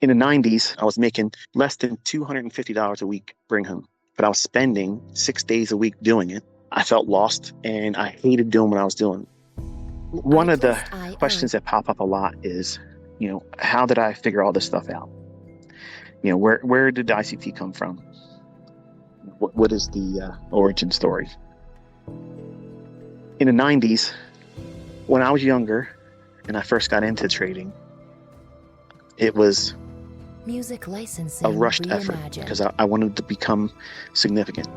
In the 90s, I was making less than $250 a week bring home, but I was spending 6 days a week doing it. I felt lost and I hated doing what I was doing. One of the questions that pop up a lot is, how did I figure all this stuff out? Where did the ICT come from? What is the origin story? In the 90s, when I was younger and I first got into trading, it was music licensing a rushed effort because I wanted to become significant.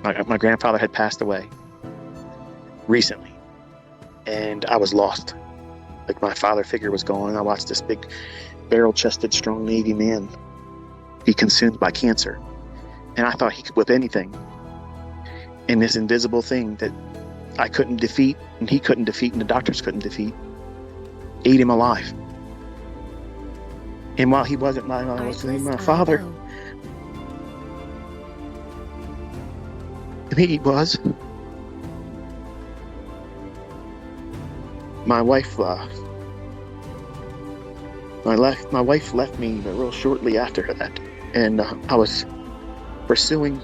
My grandfather had passed away recently, and I was lost. Like, my father figure was gone. I watched this big, barrel-chested, strong Navy man be consumed by cancer, and I thought he could whip anything. And this invisible thing that I couldn't defeat, and he couldn't defeat, and the doctors couldn't defeat, ate him alive. And while he wasn't my father, he was. My wife left me real shortly after that, and I was pursuing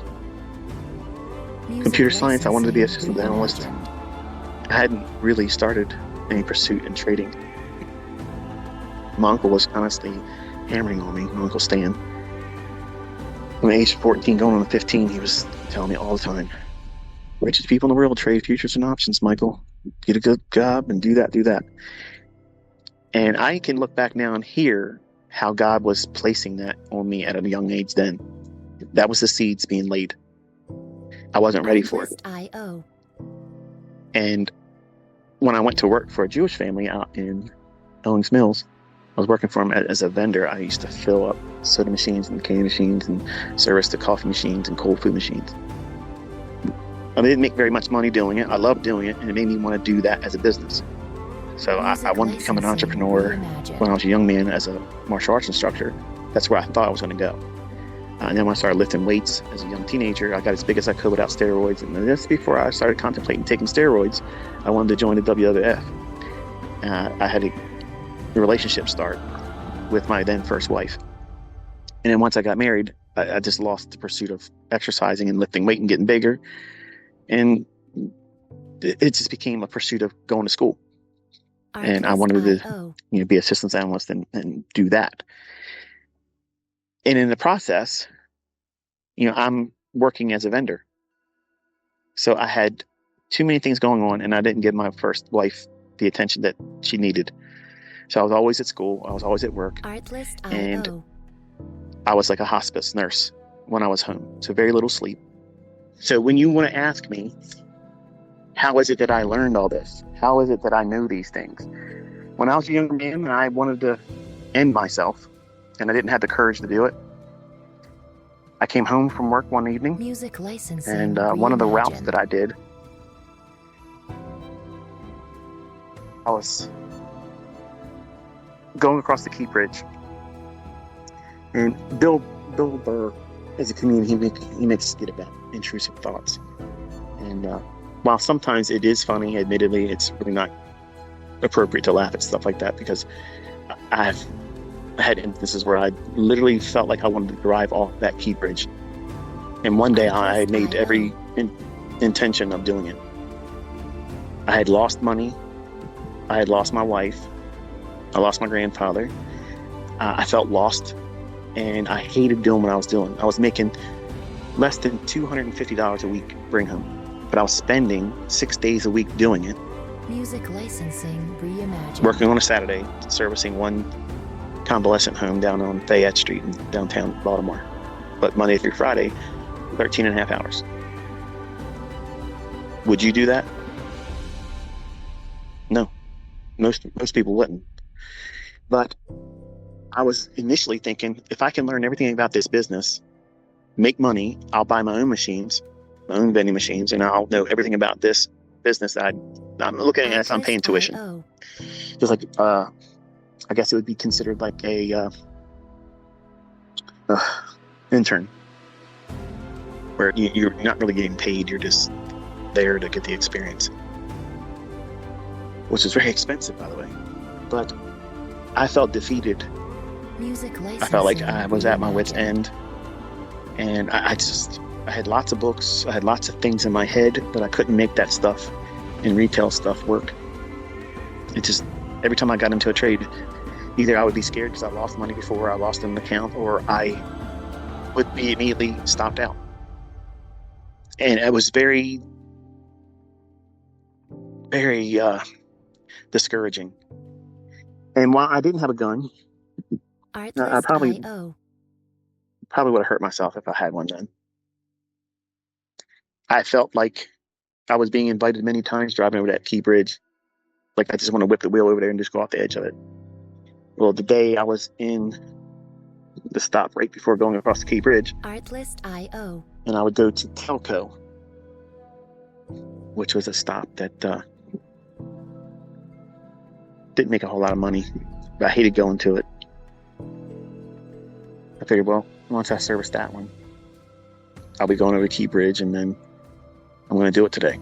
computer science. I wanted to be a systems analyst. I hadn't really started any pursuit in trading. My uncle was constantly hammering on me, my Uncle Stan. From age 14 going on to 15, he was telling me all the time, richest people in the world trade futures and options, Michael. Get a good job and do that. And I can look back now and hear how God was placing that on me at a young age then. That was the seeds being laid. I wasn't ready for it. And when I went to work for a Jewish family out in Owings Mills, I was working for them as a vendor. I used to fill up soda machines and candy machines and service the coffee machines and cold food machines. I didn't make very much money doing it. I loved doing it, and it made me want to do that as a business. So I wanted to become an entrepreneur when I was a young man as a martial arts instructor. That's where I thought I was going to go. And then when I started lifting weights as a young teenager, I got as big as I could without steroids. And this before I started contemplating taking steroids, I wanted to join the WWF. I had a relationship start with my then first wife. And then once I got married, I just lost the pursuit of exercising and lifting weight and getting bigger. And it just became a pursuit of going to school. And I wanted to be a systems analyst and do that. And in the process, I'm working as a vendor. So I had too many things going on, and I didn't give my first wife the attention that she needed. So I was always at school. I was always at work. And I was like a hospice nurse when I was home. So very little sleep. So when you want to ask me, how is it that I learned all this? How is it that I know these things? When I was a younger man and I wanted to end myself, and I didn't have the courage to do it, I came home from work one evening, music licensing, and one of the routes that I did, I was going across the Key Bridge, and Bill Burr, as a comedian, he makes us get about intrusive thoughts. And while sometimes it is funny, admittedly, it's really not appropriate to laugh at stuff like that, because I had instances where I literally felt like I wanted to drive off that Key Bridge. And one day I made every intention of doing it. I had lost money. I had lost my wife. I lost my grandfather. I felt lost, and I hated doing what I was doing. I was making less than $250 a week bring home, but I was spending 6 days a week doing it. Music licensing reimagined. Working on a Saturday, servicing one convalescent home down on Fayette Street in downtown Baltimore. But Monday through Friday, 13 and a half hours. Would you do that? No. Most people wouldn't. But I was initially thinking, if I can learn everything about this business, make money, I'll buy my own machines, my own vending machines, and I'll know everything about this business that I'm looking at as I'm paying tuition. Just like, I guess it would be considered like a intern, where you're not really getting paid, you're just there to get the experience, which is very expensive, by the way. But I felt defeated Music I felt like licensing I was at my wit's reimagined. end. And I had lots of books. I had lots of things in my head, but I couldn't make that stuff and retail stuff work. It just, every time I got into a trade, either I would be scared because I lost money before, I lost an account, or I would be immediately stopped out. And it was very, very discouraging. And while I didn't have a gun, I probably Artlist.io. would have hurt myself if I had one then. I felt like I was being invited many times driving over that Key Bridge. Like I just want to whip the wheel over there and just go off the edge of it. Well, the day I was in the stop right before going across the Key Bridge, Artlist.io. and I would go to Telco, which was a stop that didn't make a whole lot of money, but I hated going to it. I figured, well, once I service that one, I'll be going over the Key Bridge, and then I'm going to do it today.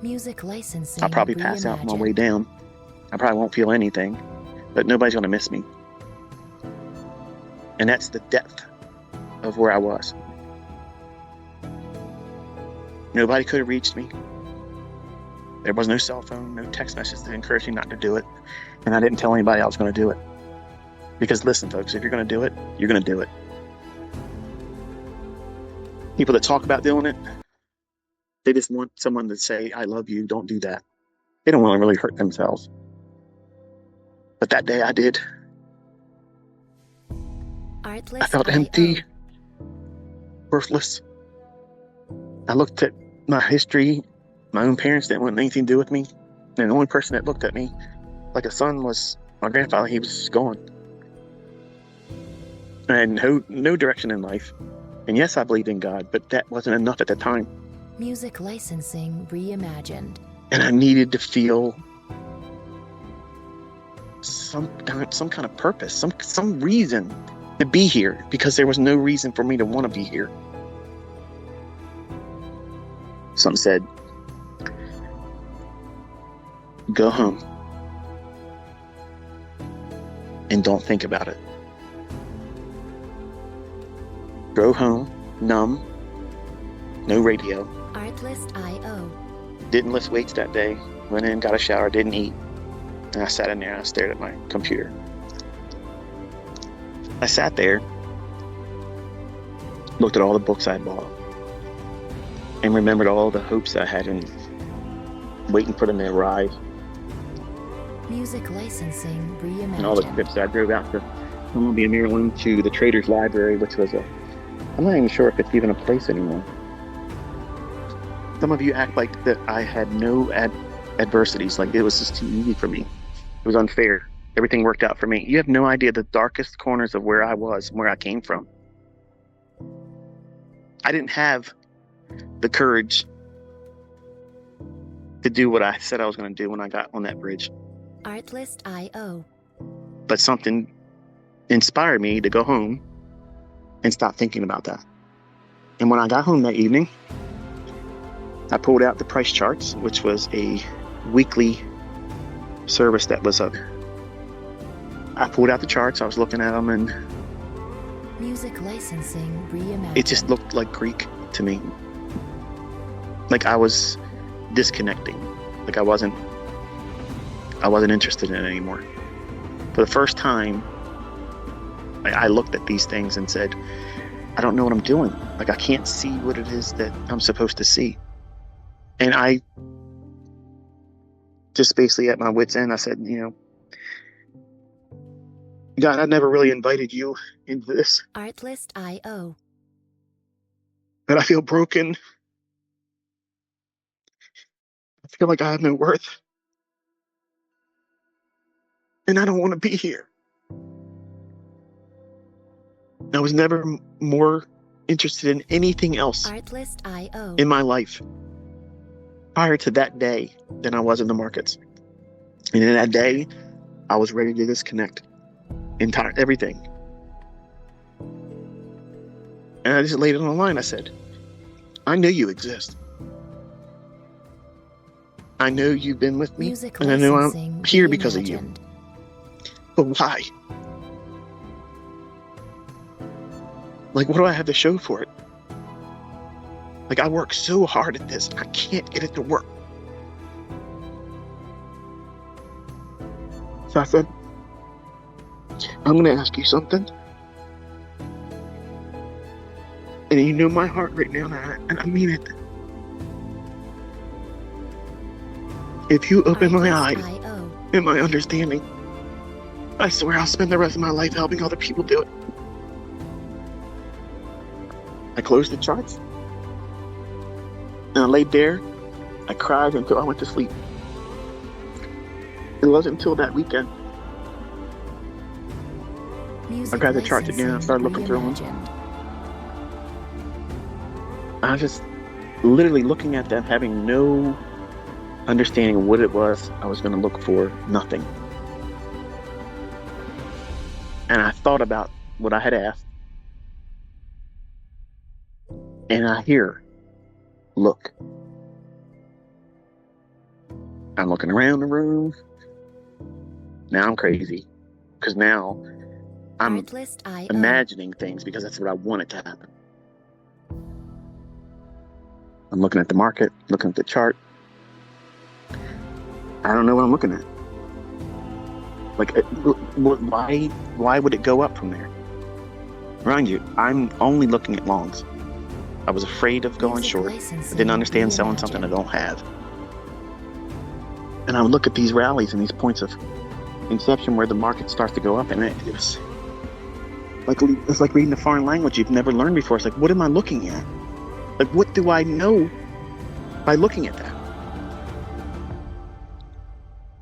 Music licensing I'll probably pass out on my way down. I probably won't feel anything, but nobody's going to miss me. And that's the depth of where I was. Nobody could have reached me. There was no cell phone, no text message to encourage me not to do it. And I didn't tell anybody I was going to do it. Because listen, folks, if you're going to do it, you're going to do it. People that talk about doing it, they just want someone to say, I love you, don't do that. They don't want to really hurt themselves. But that day I did. Artlist. I felt empty, worthless. I looked at my history. My own parents didn't want anything to do with me. And the only person that looked at me like a son was my grandfather. He was gone. I had no direction in life. And yes, I believed in God, but that wasn't enough at the time. Music licensing reimagined. And I needed to feel some kind of purpose, some reason to be here, because there was no reason for me to want to be here. Something said, go home and don't think about it. Go home, numb, no radio. Artlist.io. Didn't lift weights that day. Went in, got a shower, didn't eat. And I sat in there and I stared at my computer. I sat there, looked at all the books I bought, and remembered all the hopes I had in waiting for them to arrive. Music licensing reimagined. And all the trips I drove out to Columbia, Maryland, to the Traders Library, which was I'm not even sure if it's even a place anymore. Some of you act like that I had no adversities, like it was just too easy for me. It was unfair. Everything worked out for me. You have no idea the darkest corners of where I was, where I came from. I didn't have the courage to do what I said I was going to do when I got on that bridge. Artlist.io. But something inspired me to go home and stop thinking about that. And when I got home that evening, I pulled out the price charts, which was a weekly service that was up. I pulled out the charts, I was looking at them, and Music licensing reimagined. it just looked like Greek to me. Like I was disconnecting. Like I wasn't interested in it anymore. For the first time, I looked at these things and said, I don't know what I'm doing. Like I can't see what it is that I'm supposed to see. And I just basically at my wit's end, I said, God, I never really invited you into this. Artlist.io. But I feel broken. I feel like I have no worth. And I don't want to be here. I was never more interested in anything else Artlist.io. in my life prior to that day than I was in the markets. And in that day, I was ready to disconnect everything. And I just laid it on the line. I said, I know you exist. I know you've been with me. Music and I know I'm licensing here because of you. reimagined. But why? Like, what do I have to show for it? Like, I work so hard at this, I can't get it to work. So I said, I'm going to ask you something. And you know my heart right now, and I mean it. If you open my eyes and my understanding, I swear I'll spend the rest of my life helping other people do it. I closed the charts, and I laid there. I cried until I went to sleep. It wasn't until that weekend I grabbed the charts again and started looking through them. I was just literally looking at them, having no understanding of what it was I was going to look for. Nothing. And I thought about what I had asked. And I hear, look. I'm looking around the room. Now I'm crazy. Because now I'm imagining things because that's what I want it to happen. I'm looking at the market, looking at the chart. I don't know what I'm looking at. Like, why would it go up from there? Mind you, I'm only looking at longs. I was afraid of going short. I didn't understand selling something I don't have. And I would look at these rallies and these points of inception where the market starts to go up, and it's like reading a foreign language you've never learned before. It's like, what am I looking at? Like, what do I know by looking at that?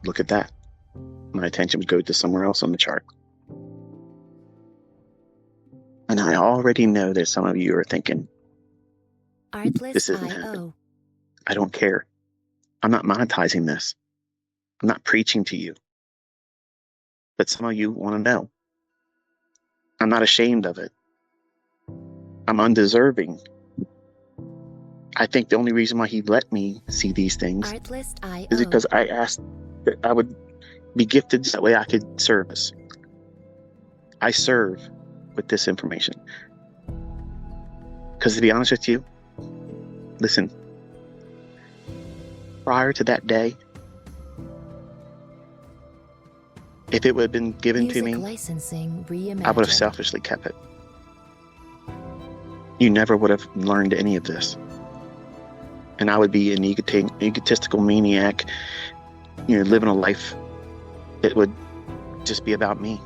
Look at that. My attention would go to somewhere else on the chart. And I already know that some of you are thinking, this isn't happening. I don't care. I'm not monetizing this. I'm not preaching to you. But some of you want to know. I'm not ashamed of it. I'm undeserving. I think the only reason why he let me see these things is because I asked that I would be gifted so that way I could service. I serve with this information. Because to be honest with you, listen, prior to that day, if it would have been given to me, I would have selfishly kept it. You never would have learned any of this. And I would be an egotistical maniac, living a life that would just be about me.